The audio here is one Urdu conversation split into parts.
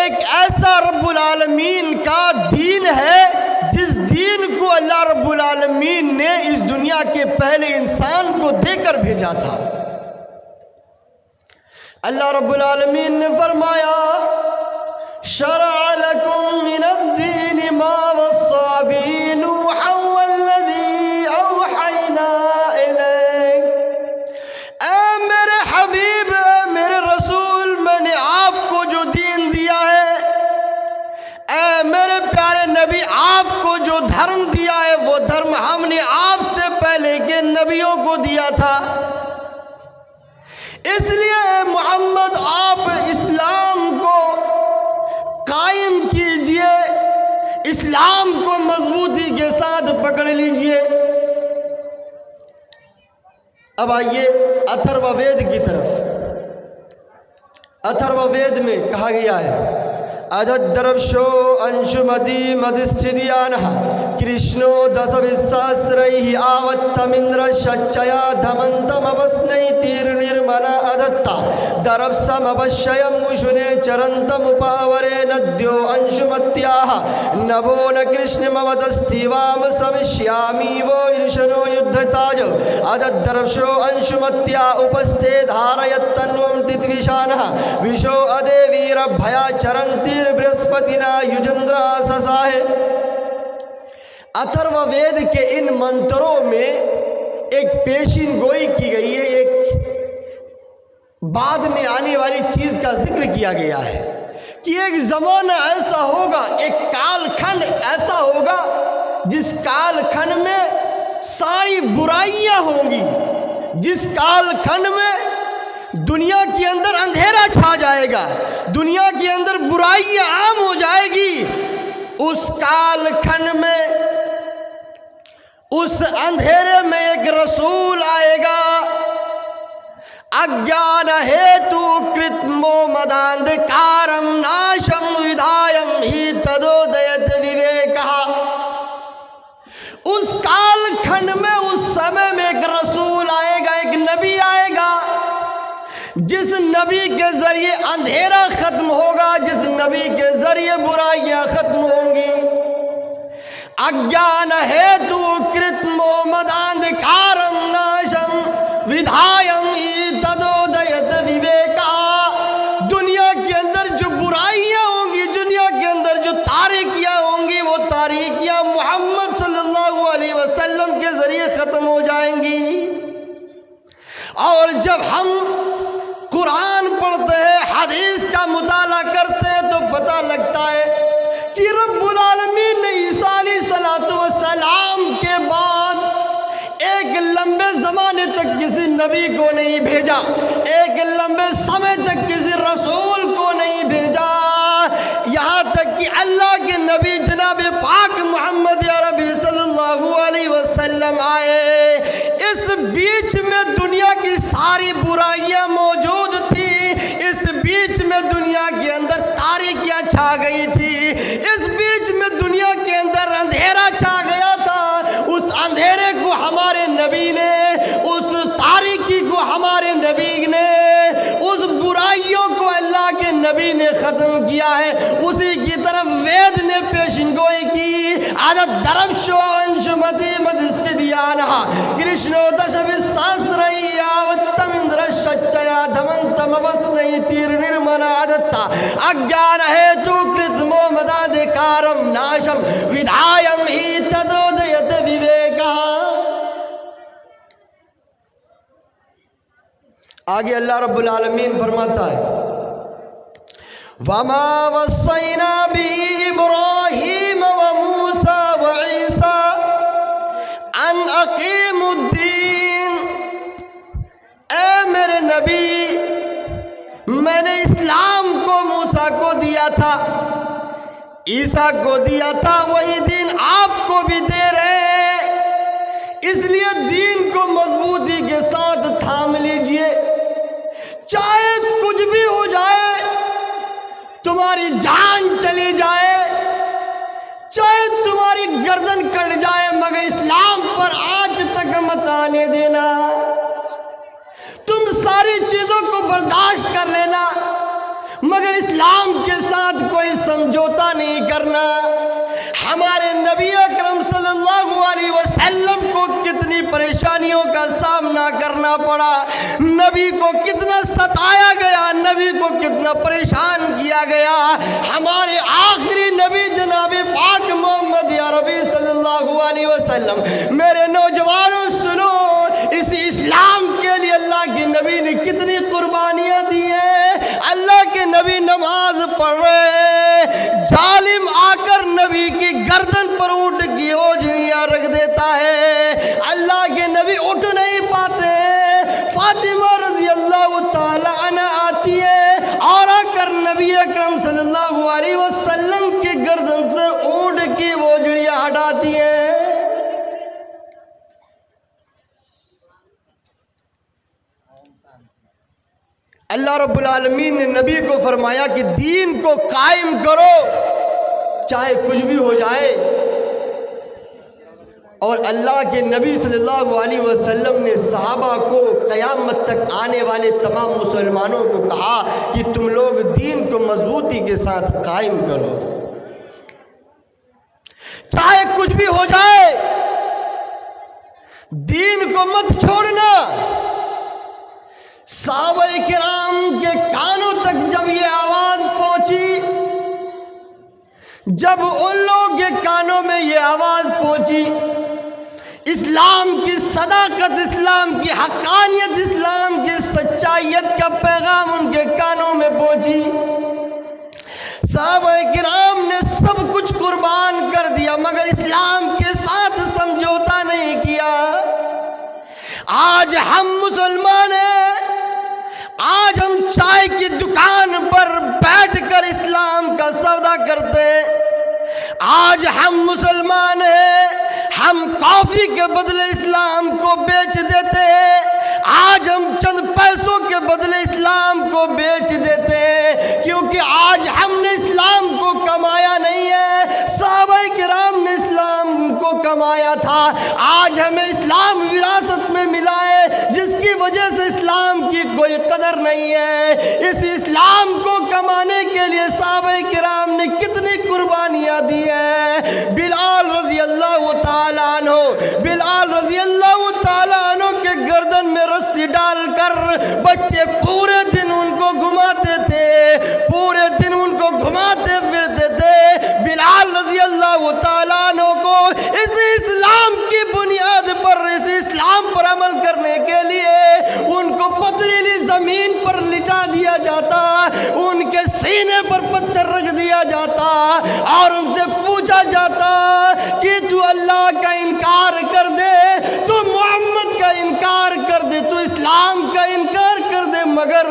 ایک ایسا رب العالمین کا دین ہے جس دین کو اللہ رب العالمین نے اس دنیا کے پہلے انسان کو دے کر بھیجا تھا۔ اللہ رب العالمین نے فرمایا شرع لکم من الدین ما وصى به نوحا والذی اوحینا الیک، اے میرے حبیب، اے میرے رسول، میں نے آپ کو جو دین دیا ہے، اے میرے پیارے نبی، آپ کو جو دھرم دیا ہے وہ دھرم ہم نے آپ سے پہلے کے نبیوں کو دیا تھا۔ اس لیے محمد آپ اسلام کو قائم کیجئے، اسلام کو مضبوطی کے ساتھ پکڑ لیجئے۔ اب آئیے اتھرو وید کی طرف۔ اتھرو وید میں کہا گیا ہے اددربشو انشمتی مدستھیانہ کرشنو دسوساسرئی آوتمندر شچیا دھمنتم ابسنئی تیر نرمنا ادتا دربسم ابشیم مشنے چرنتم اپاورے ندیو انشمتیاہ نبو نکرشنم ودستھیوام سمشیامی وہ انشنو یدھتاج اددربشو انشمتیا اپستھے دھارایتنوم تتوشانہ وشو ادے ویر بھیا چرنتی برہسپتینا یجندرا سساہے۔ اتھرو وید کے ان منتروں میں ایک پیشین گوئی کی گئی ہے، ایک بعد میں آنے والی چیز کا ذکر کیا گیا ہے کہ ایک زمانہ ایسا ہوگا، ایک کال کھنڈ ایسا ہوگا جس کال کھنڈ میں ساری برائیاں ہوں گی، جس کال کھنڈ میں دنیا کے اندر اندھیرا چھا جائے گا، دنیا کے اندر برائی عام ہو جائے گی۔ اس کال کھنڈ میں، اس اندھیرے میں ایک رسول آئے گا۔ اگیان ہیتو کرتمو مداندھکارم ناشم ودھایم ہی تدودیت وویکہ۔ اس کال کھنڈ میں، اس سمے میں ایک رسول آئے گا، ایک نبی آئے گا جس نبی کے ذریعے اندھیرا ختم ہوگا، جس نبی کے ذریعے برائیاں ختم ہوں گی۔ اگیان ہیتو کرتمو مداندھکارم ناشم ودھایم تدودیت وویکہ۔ دنیا کے اندر جو برائیاں ہوں گی، دنیا کے اندر جو تاریکیاں ہوں گی، وہ تاریکیاں محمد صلی اللہ علیہ وسلم کے ذریعے ختم ہو جائیں گی۔ اور جب ہم قرآن پڑھتے ہیں، حدیث کا مطالعہ کرتے ہیں تو پتہ لگتا ہے کہ رب العالمین نے عیسیٰ علیہ السلام کے بعد ایک لمبے زمانے تک کسی نبی کو نہیں بھیجا، ایک لمبے سمے تک کسی رسول کو نہیں بھیجا، یہاں تک کہ اللہ کے نبی جناب پاک محمد عربی صلی اللہ علیہ وسلم آئے۔ اس بیچ میں دنیا کی ساری برائیاں موجود تھی، اس بیچ میں دنیا کے اندر تاریکیاں چھا گئی تھی، اس بیچ میں دنیا کے اندر اندھیرا چھا گیا تھا۔ اس اندھیرے کو ہمارے نبی نے، اس تاریکی کو ہمارے نبی نے، اس برائیوں کو اللہ کے نبی نے ختم کیا ہے۔ اسی کی طرف وید نے پیشن گوئی کی عادت دربشو انشمتی مدستھیانہ کرشنو دشوساسرئی آوتمندر شچیا دھمنتم ابسنئی تیر نرمنا ادتا اگیان ہیتو کرتمو مداندھکارم ناشم ودھایم ہی تدودیت وویکہ۔ آگے اللہ رب العالمین فرماتا ہے وَمَا وَصَّيْنَا بِهِ إِبْرَاهِيمَ وَمُوسَى وَعِيسَىٰ أَنْ أَقِيمُوا الدِّينَ۔ اے میرے نبی، میں نے اسلام کو موسیٰ کو دیا تھا، عیسیٰ کو دیا تھا، وہی دین آپ کو بھی دے رہے ہیں۔ اس لیے دین کو مضبوطی کے ساتھ تھام لیجئے، چاہے کچھ بھی ہو جائے، تمہاری جان چلی جائے، چاہے تمہاری گردن کٹ جائے، مگر اسلام پر آج تک مت آنے دینا۔ تم ساری چیزوں کو برداشت کر لینا، مگر اسلام کے ساتھ کوئی سمجھوتا نہیں کرنا۔ ہمارے نبی اکرم صلی اللہ علیہ وسلم کو کتنی پریشانیوں کا سامنا کرنا پڑا، نبی کو کتنا ستایا گیا، نبی کو کتنا پریشان کیا گیا۔ ہمارے آخری نبی جناب پاک محمد عربی صلی اللہ علیہ وسلم، میرے نوجوانوں سنو، اس اسلام کے لیے اللہ کے نبی نے کتنی قربانیاں دی ہیں۔ اللہ کے نبی نماز پڑھ رہے، ظالم آ کر نبی کی گردن پر اونٹ کی اوجھریاں رکھ دیتا ہے، اللہ کے نبی اٹھ نہیں پاتے۔ فاطمہ رضی اللہ تعالی عنہ آتی ہے اور آ کر نبی اکرم صلی اللہ علیہ وسلم کی گردن سے اونٹ کی اوجھریاں ہٹاتی ہیں۔ اللہ رب العالمین نے نبی کو فرمایا کہ دین کو قائم کرو چاہے کچھ بھی ہو جائے، اور اللہ کے نبی صلی اللہ علیہ وسلم نے صحابہ کو، قیامت تک آنے والے تمام مسلمانوں کو کہا کہ تم لوگ دین کو مضبوطی کے ساتھ قائم کرو، چاہے کچھ بھی ہو جائے، دین کو مت چھوڑنا۔ صحابہ کرام کے کانوں تک جب یہ آواز پہنچی، جب ان لوگوں کے کانوں میں یہ آواز پہنچی، اسلام کی صداقت، اسلام کی حقانیت، اسلام کی سچائیت کا پیغام ان کے کانوں میں پہنچی، صحابہ کرام نے سب کچھ قربان کر دیا مگر اسلام کے ساتھ سمجھوتا نہیں کیا۔ آج ہم مسلمان ہیں، آج ہم چائے کی دکان پر بیٹھ کر اسلام کا سودا کرتے ہیں، آج ہم مسلمان ہیں، ہم کافی کے بدلے اسلام کو بیچ دیتے ہیں، آج ہم چند پیسوں کے بدلے اسلام کو بیچ دیتے ہیں، کیونکہ آج ہم نے اسلام کو کمایا نہیں ہے، صحابہ کرام نے اسلام کو کمایا تھا، آج ہمیں اسلام وراثت میں ملا ہے جس کی وجہ سے اسلام کی کوئی قدر نہیں ہے۔ اس اسلام کو کمانے کے لیے صحابہ کرام نے کتنی قربانیاں دی ہیں۔ بلال رضی اللہ تعالیٰ عنہ، بلال رضی اللہ تعالیٰ عنہ کے گردن میں رسی ڈال کر بچے پورے دن ان کو گھماتے تھے، پورے دن ان کو گھماتے پھرتے تھے۔ بلال رضی اللہ تعالیٰ عنہ کو اس اسلام کی بنیاد پر، اس اسلام پر عمل کرنے کے لیے ان کو پتھریلی زمین پر لٹا دیا جاتا، ان کے سینے پر پتھر رکھ دیا جاتا اور ان سے پوچھا جاتا کہ تو اللہ کا انکار کر دے، تو محمد کا انکار کر دے، تو اسلام کا انکار کر دے، مگر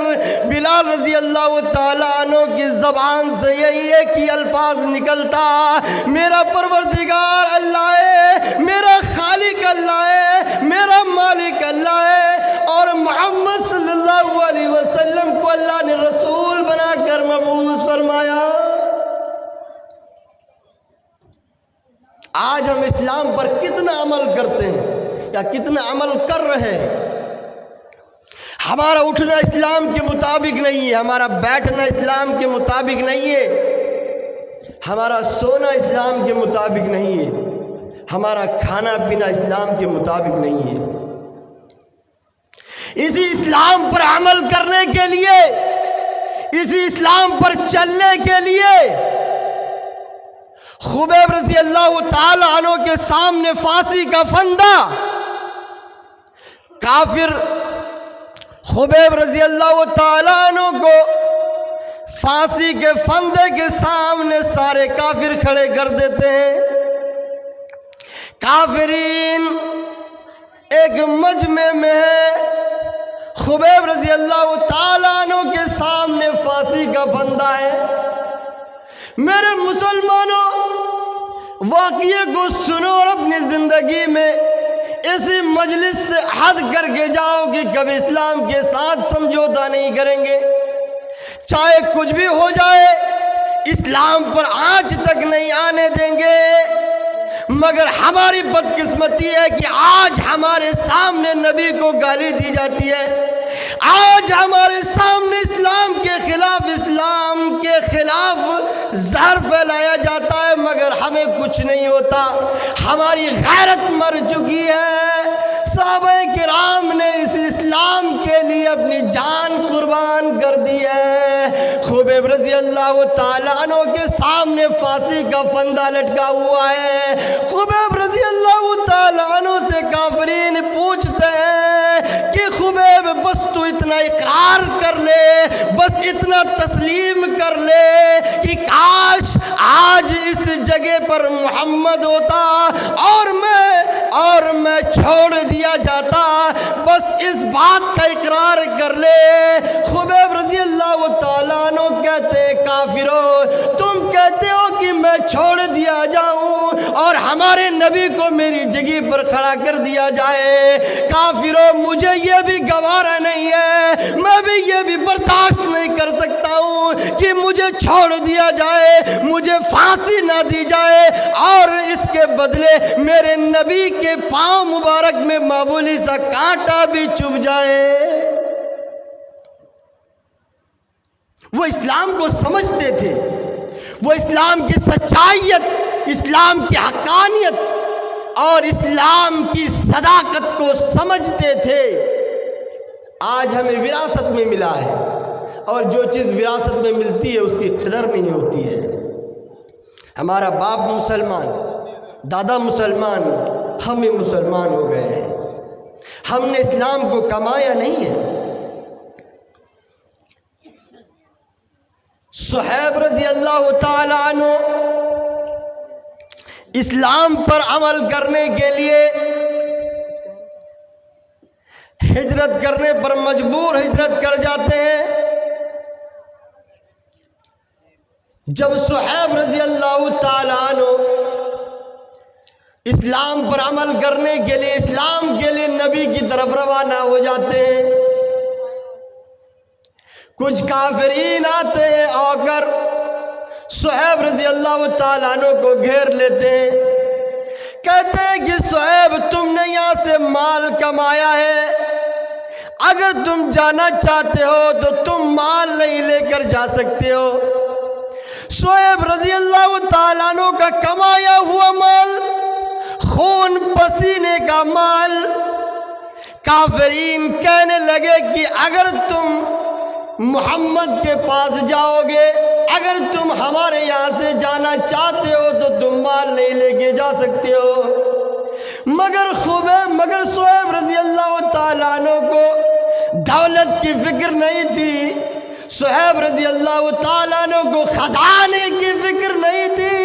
بلال رضی اللہ تعالیٰ عنہ کی زبان سے یہی ایک ہی الفاظ نکلتا، میرا پروردگار اللہ ہے، میرا خالق اللہ ہے، میرا مالک اللہ ہے، اور محمد صلی اللہ علیہ وسلم کو اللہ نے رسول بنا کر مبعوث فرمایا۔ آج ہم اسلام پر کتنا عمل کرتے ہیں یا کتنا عمل کر رہے ہیں؟ ہمارا اٹھنا اسلام کے مطابق نہیں ہے، ہمارا بیٹھنا اسلام کے مطابق نہیں ہے، ہمارا سونا اسلام کے مطابق نہیں ہے، ہمارا کھانا پینا اسلام کے مطابق نہیں ہے۔ اسی اسلام پر عمل کرنے کے لیے، اسی اسلام پر چلنے کے لیے خبیب رضی اللہ تعالی عنہ کے سامنے پھانسی کا پھندا، کافر خبیب رضی اللہ تعالی عنہ کو پھانسی کے پھندے کے سامنے سارے کافر کھڑے کر دیتے ہیں۔ کافرین ایک مجمع میں ہے، خبیب رضی اللہ تعالیٰ عنہ کے سامنے پھانسی کا پھندا ہے۔ میرے مسلمانوں، واقعے کو سنو اور اپنی زندگی میں اسی مجلس سے حد کر کے جاؤ کہ کبھی اسلام کے ساتھ سمجھوتا نہیں کریں گے، چاہے کچھ بھی ہو جائے اسلام پر آنچ تک نہیں آنے دیں گے۔ مگر ہماری بدقسمتی ہے کہ آج ہمارے سامنے نبی کو گالی دی جاتی ہے، آج ہمارے سامنے اسلام کے خلاف زہر پھیلایا جاتا ہے مگر ہمیں کچھ نہیں ہوتا. ہماری غیرت مر چکی ہے. صحابہ کرام نے اس اسلام کے لیے اپنی جان قربان کر دی ہے. خبیب رضی اللہ تعالیٰ عنہ کے سامنے پھانسی کا پھندا لٹکا ہوا ہے. خبیب رضی اللہ تعالیٰ عنہ سے کافرین پوچھتے ہیں کہ خبیب بس تو اتنا اقرار کر لے, بس اتنا تسلیم کر لے کہ کاش آج اس جگہ پر محمد ہوتا اور میں چھوڑ دیا جاتا, بس اس بات کا اقرار کر لے. خبیب رضی اللہ تعالیٰ عنہ کہتے کافرو, تم کہتے ہو کہ میں چھوڑ دیا جاؤں اور ہمارے نبی کو میری جگہ پر کھڑا کر دیا جائے. کافرو, مجھے یہ بھی گوارا نہیں ہے, میں بھی یہ بھی برداشت نہیں کر سکتا ہوں کہ مجھے چھوڑ دیا جائے, مجھے پھانسی نہ دی جائے اور اس کے بدلے میرے نبی کے پاؤں مبارک میں معمولی سا کانٹا بھی چبھ جائے. وہ اسلام کو سمجھتے تھے, وہ اسلام کی سچائیت, اسلام کی حقانیت اور اسلام کی صداقت کو سمجھتے تھے. آج ہمیں وراثت میں ملا ہے اور جو چیز وراثت میں ملتی ہے اس کی قدر نہیں ہوتی ہے. ہمارا باپ مسلمان, دادا مسلمان, ہم بھی مسلمان ہو گئے ہیں. ہم نے اسلام کو کمایا نہیں ہے. صہیب رضی اللہ تعالی عنہ اسلام پر عمل کرنے کے لیے ہجرت کرنے پر مجبور ہجرت کر جاتے ہیں. جب صہیب رضی اللہ تعالی عنہ اسلام پر عمل کرنے کے لیے, اسلام کے لیے نبی کی طرف روانہ ہو جاتے ہیں, کچھ کافرین آتے ہیں آ کر صہیب رضی اللہ تعالیٰ عنہ کو گھیر لیتے ہیں. کہتے ہیں کہ صہیب, تم نے یہاں سے مال کمایا ہے, اگر تم جانا چاہتے ہو تو تم مال نہیں لے کر جا سکتے ہو. صہیب رضی اللہ تعالیٰ عنہ کا کمایا ہوا مال, خون پسینے کا مال, کافرین کہنے لگے کہ اگر تم محمد کے پاس جاؤ گے, اگر تم ہمارے یہاں سے جانا چاہتے ہو تو تم مال نہیں لے کے جا سکتے ہو. مگر صہیب رضی اللہ تعالیٰ عنہ کو دولت کی فکر نہیں تھی. صہیب رضی اللہ تعالیٰ عنہ کو خزانے کی فکر نہیں تھی.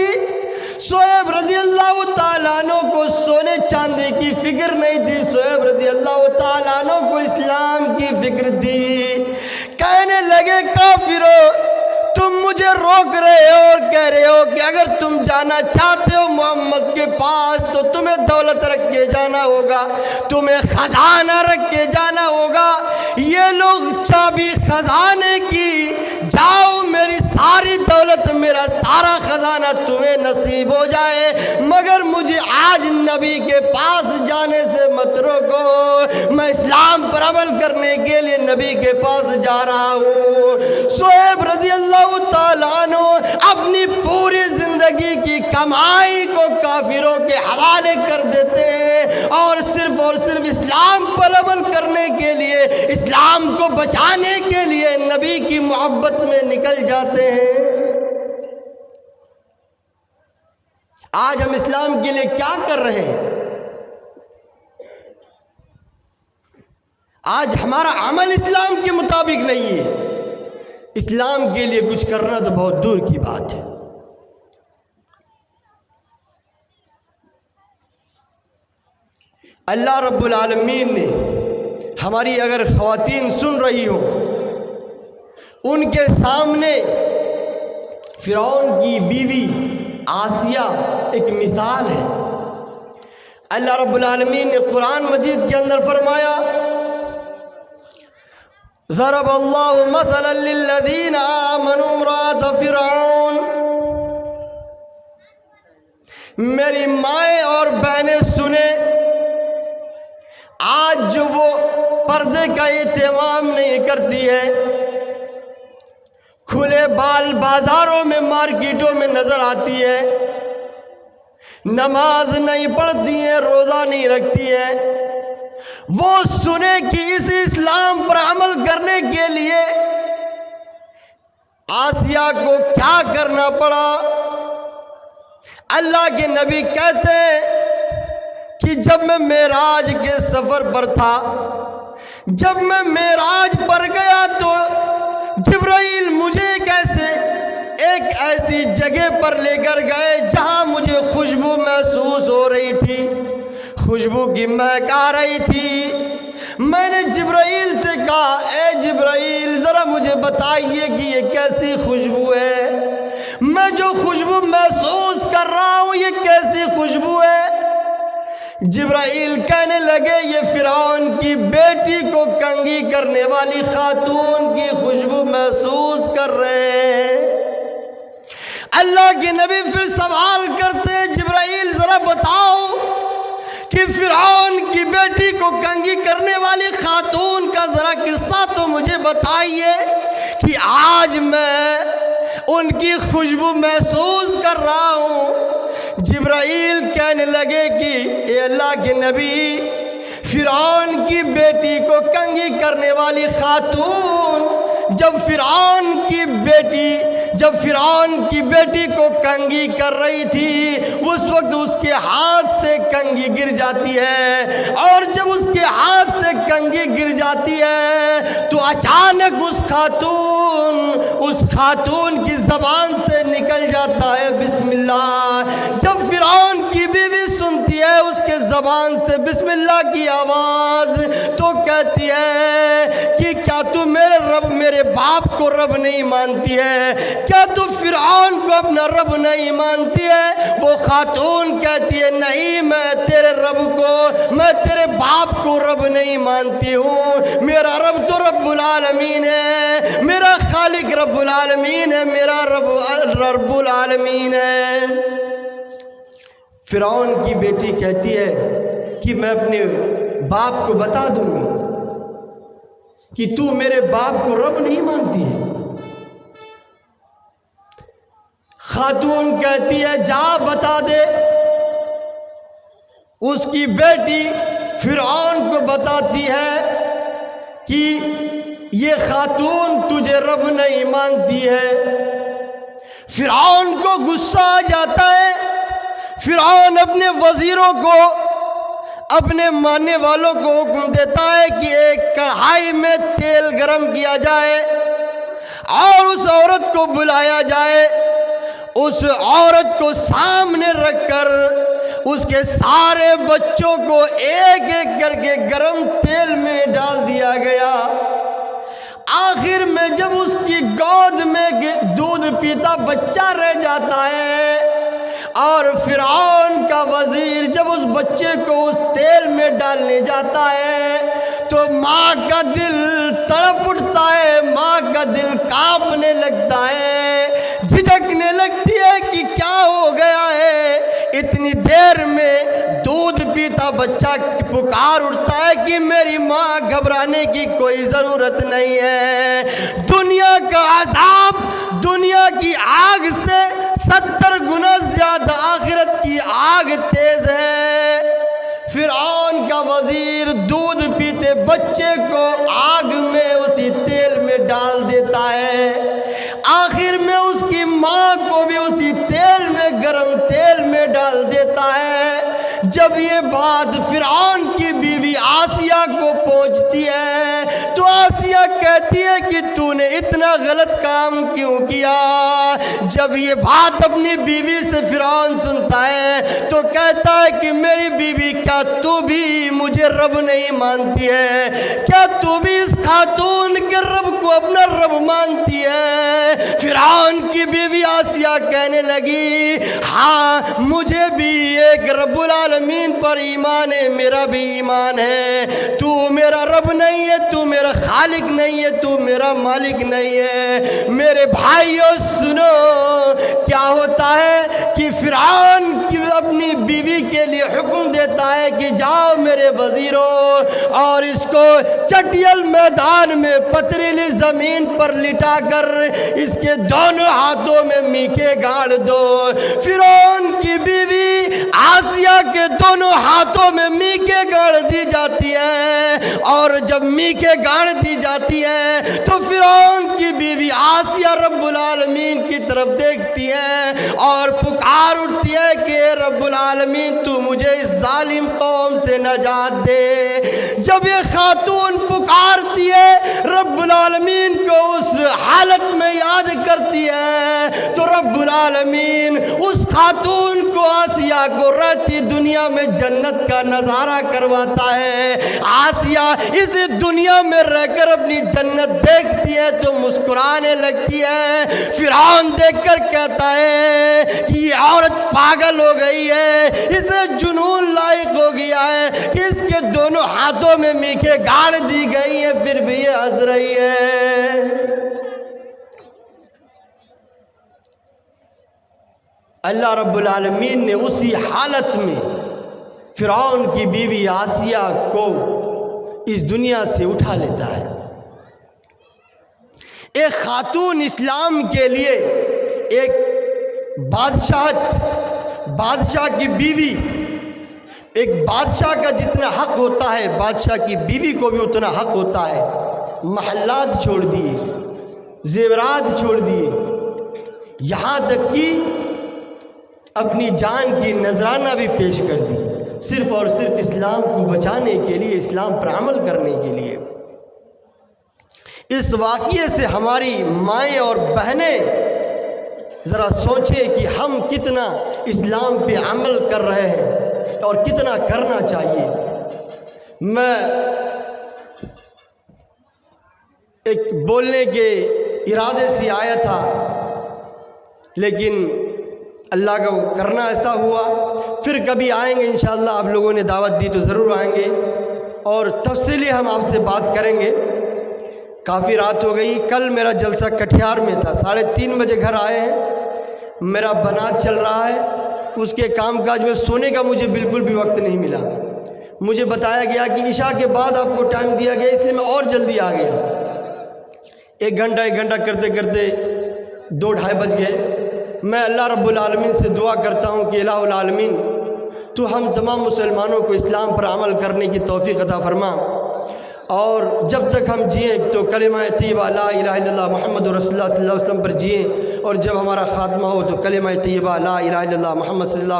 صہیب رضی اللہ تعالیٰ عنہ کو سونے چاندی کی فکر نہیں تھی. صہیب رضی اللہ تعالیٰ عنہ کو اسلام کی فکر تھی. کہنے لگے کافرو, تم مجھے روک رہے ہو اور کہہ رہے ہو کہ اگر تم جانا چاہتے ہو محمد کے پاس تو تمہیں دولت رکھ کے جانا ہوگا, تمہیں خزانہ رکھ کے جانا ہوگا. یہ لوگ چابی خزانے کی, جاؤ میری ساری دولت, میرا سارا خزانہ تمہیں نصیب ہو جائے, مگر مجھے آج نبی کے پاس جانے سے مت روکو, میں اسلام پر عمل کرنے کے لیے نبی کے پاس جا رہا ہوں. صہیب رضی اللہ تعالیٰ عنہ اپنی پوری زندگی کی کمائی کو کافروں کے حوالے کر دیتے ہیں اور صرف اسلام پر عمل کرنے کے لیے, اسلام کو بچانے کے لیے نبی کی محبت میں نکل جاتے ہیں. آج ہم اسلام کے لیے کیا کر رہے ہیں؟ آج ہمارا عمل اسلام کے مطابق نہیں ہے. اسلام کے لیے کچھ کرنا تو بہت دور کی بات ہے. اللہ رب العالمین نے ہماری اگر خواتین سن رہی ہوں, ان کے سامنے فرعون کی بیوی آسیہ ایک مثال ہے. اللہ رب العالمین نے قرآن مجید کے اندر فرمایا, ضرب اللہ مثلا للذین آمنوا امرأۃ فرعون. میری مائیں اور بہنیں سنیں, آج جو وہ پردے کا اہتمام نہیں کرتی ہے، کھلے بال بازاروں میں مارکیٹوں میں نظر آتی ہے، نماز نہیں پڑھتی ہے، روزہ نہیں رکھتی ہے، وہ سنے کہ اس اسلام پر عمل کرنے کے لیے آسیہ کو کیا کرنا پڑا۔ اللہ کے نبی کہتے ہیں کہ جب میں معراج کے سفر پر تھا، جب میں معراج پر گیا تو جبرائیل مجھے ایک ایسی جگہ پر لے کر گئے جہاں مجھے خوشبو محسوس ہو رہی تھی، خوشبو کی مہک آ رہی تھی۔ میں نے جبرائیل سے کہا، اے جبرائیل ذرا مجھے بتائیے کہ یہ کیسی خوشبو ہے، میں جو خوشبو محسوس کر رہا ہوں یہ کیسی خوشبو ہے؟ جبرائیل کہنے لگے یہ فرعون کی بیٹی کو کنگھی کرنے والی خاتون کی خوشبو محسوس کر رہے ہیں۔ اللہ کے نبی پھر سوال کرتے ہیں، جبرائیل ذرا بتاؤ کہ فرعون کی بیٹی کو کنگھی کرنے والی خاتون کا ذرا قصہ تو مجھے بتائیے کہ آج میں ان کی خوشبو محسوس کر رہا ہوں۔ جبرائیل کہنے لگے کہ اے اللہ کے نبی، فرعون کی بیٹی کو کنگھی کرنے والی خاتون جب فرعون کی بیٹی کو کنگھی کر رہی تھی، اس وقت اس کے ہاتھ سے کنگھی گر جاتی ہے، اور جب اس کے ہاتھ سے کنگھی گر جاتی ہے تو اچانک اس خاتون کی زبان سے نکل جاتا ہے بسم اللہ۔ جب فرعون کی بیوی سنتی ہے اس کے زبان سے بسم اللہ کی آواز تو کہتی ہے کہ کیا تو میرے باپ کو رب نہیں مانتی ہے؟ کیا تو فرعون کو اپنا رب نہیں مانتی ہے؟ وہ خاتون کہتی ہے نہیں، میں تیرے باپ کو رب نہیں مانتی ہوں، میرا رب تو رب العالمین ہے، میرا خالق رب العالمین ہے، میرا رب العالمین ہے۔ فرعون کی بیٹی کہتی ہے کہ میں اپنے باپ کو بتا دوں گی کہ تو میرے باپ کو رب نہیں مانتی ہے۔ خاتون کہتی ہے جا بتا دے۔ اس کی بیٹی فرعون کو بتاتی ہے کہ یہ خاتون تجھے رب نہیں مانتی ہے۔ فرعون کو غصہ آ جاتا ہے۔ فرعون اپنے وزیروں کو، اپنے ماننے والوں کو حکم دیتا ہے کہ ایک کڑھائی میں تیل گرم کیا جائے اور اس عورت کو بلایا جائے۔ اس عورت کو سامنے رکھ کر اس کے سارے بچوں کو ایک ایک کر کے گرم تیل میں ڈال دیا گیا۔ آخر میں جب اس کی گود میں دودھ پیتا بچہ رہ جاتا ہے اور فرعون کا وزیر جب اس بچے کو اس تیل میں ڈالنے جاتا ہے تو ماں کا دل تڑپ اٹھتا ہے، ماں کا دل کانپنے لگتا ہے، جھجکنے لگتی ہے کہ کیا ہو گیا ہے۔ اتنی دیر میں دودھ پیتا بچہ پکار اٹھتا ہے کہ میری ماں، گھبرانے کی کوئی ضرورت نہیں ہے، دنیا کا عذاب دنیا کی آگ سے 70 گنا زیادہ آخرت کی آگ تیز ہے۔ فرعون کا وزیر دودھ پیتے بچے کو آگ میں اسی تیل میں ڈال دیتا ہے۔ آخر میں اس کی ماں کو بھی اسی تیل میں، گرم تیل میں ڈال دیتا ہے۔ جب یہ بات فرعون کی بیوی آسیہ کو پہنچتی ہے تو آسیہ کہتی ہے کہ تو نے اتنا غلط کام کیوں کیا؟ جب یہ بات اپنی بیوی سے فرعون سنتا ہے تو کہتا ہے کہ میری بیوی، کیا تو بھی مجھے رب نہیں مانتی ہے؟ کیا تو بھی اس خاتون کے رب کو اپنا رب مانتی ہے؟ فرعون کی بیوی آسیہ کہنے لگی ہاں مجھے بھی ایک رب العالمین پر ایمان ہے، میرا بھی ایمان ہے، تو میرا رب نہیں ہے، تو میرا خالق نہیں ہے، تو میرا مالک نہیں ہے۔ میرے بھائیوں سنو، کیا ہوتا ہے کہ فرعون کی اپنی بیوی کے لیے حکم دیتا ہے کہ جاؤ میرے وزیروں اور اس کو چٹیل میدان میں پتریلی زمین پر لٹا کر اس کے دونوں ہاتھوں میں میکے گاڑ دو۔ فرعون کی بیوی آسیہ کے دونوں ہاتھوں میں میکے گاڑ دی جاتی ہیں، اور جب میکے گاڑ دی جاتی ہیں تو فرعون کی بیوی آسیہ رب العالمین کی طرف دیکھتی ہے اور پکار اٹھتی ہے کہ اے رب العالمین تو مجھے اس ظالم قوم سے نجات دے۔ جب یہ خاتون پکارتی ہے، رب العالمین کو اس حالت میں یاد کرتی ہے، تو رب العالمین اس خاتون کو، آسیہ کو رہتی دنیا میں جنت کا نظارہ کرواتا ہے۔ آسیہ اس دنیا میں رہ کر اپنی جنت دیکھتی ہے تو مسکرانے لگتی ہے۔ فرعون دیکھ کر کہتا ہے کہ یہ عورت پاگل ہو گئی ہے، اسے جنون لائق ہو گیا ہے کہ اس کے دونوں ہاتھوں میں میکے گاڑ دی گئی ہیں، پھر بھی یہ ہنس رہی ہے۔ اللہ رب العالمین نے اسی حالت میں فرعون کی بیوی آسیہ کو اس دنیا سے اٹھا لیتا ہے۔ ایک خاتون اسلام کے لیے ایک بادشاہ کی بیوی، ایک بادشاہ کا جتنا حق ہوتا ہے بادشاہ کی بیوی کو بھی اتنا حق ہوتا ہے۔ محلات چھوڑ دیے، زیورات چھوڑ دیے، یہاں تک کہ اپنی جان کی نذرانہ بھی پیش کر دی، صرف اور صرف اسلام کو بچانے کے لیے، اسلام پر عمل کرنے کے لیے۔ اس واقعے سے ہماری مائیں اور بہنیں ذرا سوچیں کہ ہم کتنا اسلام پہ عمل کر رہے ہیں اور کتنا کرنا چاہیے۔ میں ایک بولنے کے ارادے سے آیا تھا، لیکن اللہ کا کرنا ایسا ہوا، پھر کبھی آئیں گے انشاءاللہ۔ آپ لوگوں نے دعوت دی تو ضرور آئیں گے اور تفصیلی ہم آپ سے بات کریں گے۔ کافی رات ہو گئی، کل میرا جلسہ کٹھیار میں تھا، 3:30 بجے گھر آئے ہیں، میرا بنات چل رہا ہے، اس کے کام کاج میں سونے کا مجھے بالکل بھی وقت نہیں ملا۔ مجھے بتایا گیا کہ عشاء کے بعد آپ کو ٹائم دیا گیا، اس لیے میں اور جلدی آ گیا۔ ایک گھنٹہ کرتے کرتے 2-2:30 بج گئے۔ میں اللہ رب العالمین سے دعا کرتا ہوں کہ الہ العالمین تو ہم تمام مسلمانوں کو اسلام پر عمل کرنے کی توفیق عطا فرما، اور جب تک ہم جئیں تو کلمہ طیبہ لا الہ الا اللہ محمد رسول اللہ صلی اللہ علیہ وسلم پر جئیں، اور جب ہمارا خاتمہ ہو تو کلمہ طیبہ لا الہ الا اللہ محمد صلی اللہ